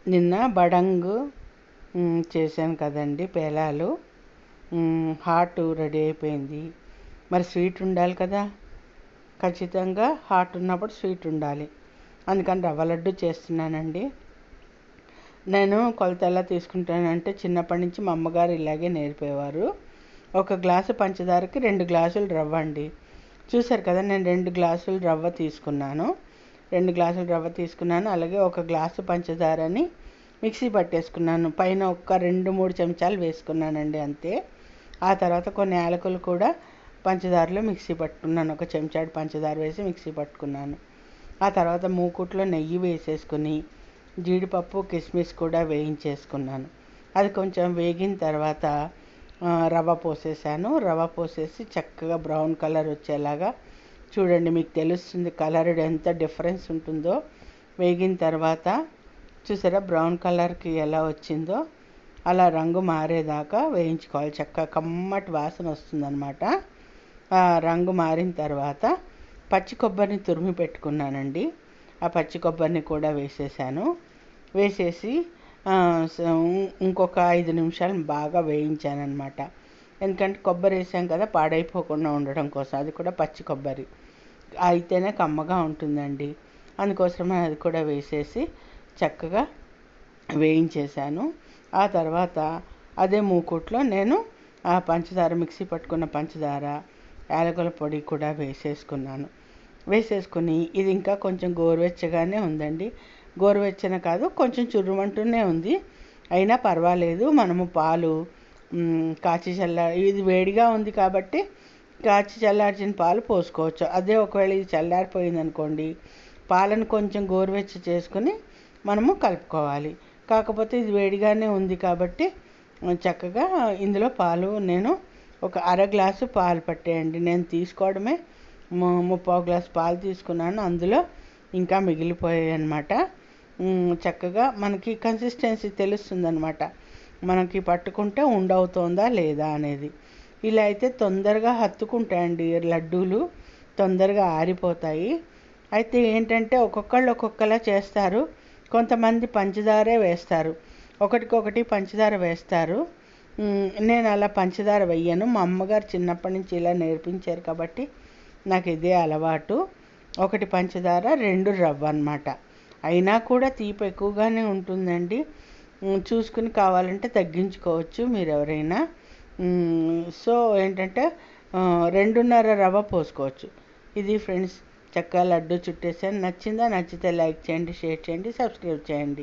నిన్న బడంగు చేశాను కదండి పేలాలు. హాట్ రెడీ అయిపోయింది. మరి స్వీట్ ఉండాలి కదా, ఖచ్చితంగా హాట్ ఉన్నప్పుడు స్వీట్ ఉండాలి. అందుకని రవ్వ లడ్డు చేస్తున్నానండి. నేను కొలత ఎలా తీసుకుంటానంటే చిన్నప్పటి నుంచి మా అమ్మగారు ఇలాగే నేర్పేవారు. 1 గ్లాసు పంచదారకి 2 గ్లాసులు రవ్వ అండి. చూసారు కదా, నేను 2 గ్లాసులు రవ్వ తీసుకున్నాను. 2 గ్లాసులు రవ్వ తీసుకున్నాను. అలాగే 1 గ్లాసు పంచదారని మిక్సీ పట్టేసుకున్నాను. పైన ఒక 2-3 చెంచాలు వేసుకున్నానండి, అంతే. ఆ తర్వాత కొన్ని యాలకులు కూడా పంచదారలో మిక్సీ పట్టుకున్నాను. 1 చెంచాడు పంచదార వేసి మిక్సీ పట్టుకున్నాను. ఆ తర్వాత మూకుట్లో నెయ్యి వేసేసుకుని జీడిపప్పు కిస్మిస్ కూడా వేయించేసుకున్నాను. అది కొంచెం వేగిన తర్వాత రవ్వ పోసేసాను. రవ్వ పోసేసి చక్కగా బ్రౌన్ కలర్ వచ్చేలాగా చూడండి, మీకు తెలుస్తుంది కలర్ ఎంత డిఫరెన్స్ ఉంటుందో. వేగిన తర్వాత చూసారా బ్రౌన్ కలర్కి ఎలా వచ్చిందో, అలా రంగు మారేదాకా వేయించుకోవాలి. చక్కగా కమ్మటి వాసన వస్తుందన్నమాట. రంగు మారిన తర్వాత పచ్చి కొబ్బరిని తురిమి పెట్టుకున్నానండి. ఆ పచ్చి కొబ్బరిని కూడా వేసేసాను. వేసేసి ఇంకొక 5 నిమిషాలు బాగా వేయించానమాట. ఎందుకంటే కొబ్బరి వేసాం కదా, పాడైపోకుండా ఉండడం కోసం. అది కూడా పచ్చి కొబ్బరి అయితేనే కమ్మగా ఉంటుందండి. అందుకోసమే అది కూడా వేసేసి చక్కగా వేయించేసాను. ఆ తర్వాత అదే మూకుట్లో నేను ఆ పంచదార, మిక్సీ పట్టుకున్న పంచదార, యాలకుల పొడి కూడా వేసేసుకున్నాను. వేసేసుకుని ఇది ఇంకా కొంచెం గోరువెచ్చగానే ఉందండి. గోరువెచ్చన కాదు, కొంచెం చుర్రుమంటూనే ఉంది. అయినా పర్వాలేదు, మనము పాలు కాచి ఇది వేడిగా ఉంది కాబట్టి కాచి చల్లార్చిన పాలు పోసుకోవచ్చు. అదే ఒకవేళ ఇది చల్లారిపోయింది అనుకోండి, పాలను కొంచెం గోరువెచ్చ చేసుకుని మనము కలుపుకోవాలి. కాకపోతే ఇది వేడిగానే ఉంది కాబట్టి చక్కగా ఇందులో పాలు నేను ఒక 1/2 గ్లాసు పాలు పట్టేయండి. నేను తీసుకోవడమే 3/4 గ్లాసు పాలు తీసుకున్నాను. అందులో ఇంకా మిగిలిపోయాయి అన్నమాట. చక్కగా మనకి కన్సిస్టెన్సీ తెలుస్తుందన్నమాట, మనకి పట్టుకుంటే ఉండవుతోందా లేదా అనేది. ఇలా అయితే తొందరగా హత్తుకుంటాయండి లడ్డూలు, తొందరగా ఆరిపోతాయి. అయితే ఏంటంటే ఒక్కొక్కళ్ళు ఒక్కొక్కలా చేస్తారు. కొంతమంది పంచదారే వేస్తారు, ఒకటికొకటి పంచదార వేస్తారు. నేను అలా పంచదార వేయను. మా అమ్మగారు చిన్నప్పటి నుంచి ఇలా నేర్పించారు కాబట్టి నాకు ఇదే అలవాటు. 1 పంచదార 2 రవ్వ అన్నమాట. అయినా కూడా తీపి ఎక్కువగానే ఉంటుందండి. చూసుకుని కావాలంటే తగ్గించుకోవచ్చు మీరు ఎవరైనా. సో ఏంటంటే 2.5 రవ్వ పోసుకోవచ్చు. ఇది ఫ్రెండ్స్, చక్కగా లడ్డు చుట్టేసాను. నచ్చిందా? నచ్చితే లైక్ చేయండి, షేర్ చేయండి, సబ్స్క్రైబ్ చేయండి.